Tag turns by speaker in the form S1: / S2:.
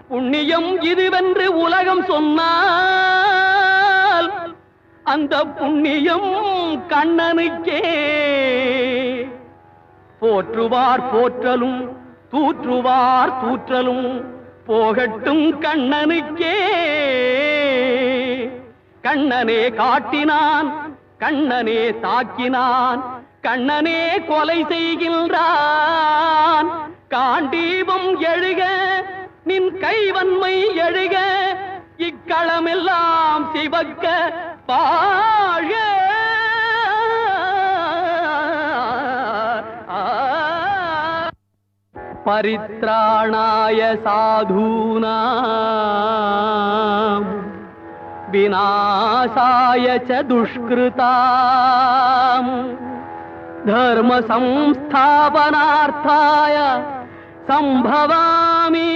S1: புண்ணியம் இதுவென்று உலகம் சொன்னால் அந்த புண்ணியம் கண்ணனுக்கே. போற்றுவார் போற்றலும் தூற்றுவார் தூற்றலும் போகட்டும் கண்ணனுக்கே. கண்ணனே காட்டினான், கண்ணனே தாக்கினான், கண்ணனே கொலை செய்கின்றான். காண்டீபம் எழுக நின் கைவன்மை எழுக, இக்களமெல்லாம் சிவக்க பாழ. பரித்ராணாய சாதூனாம் விநாசாய ச துஷ்கிருதாம் தர்ம சம்ஸ்தாபனார்த்தாய சம்பவாமி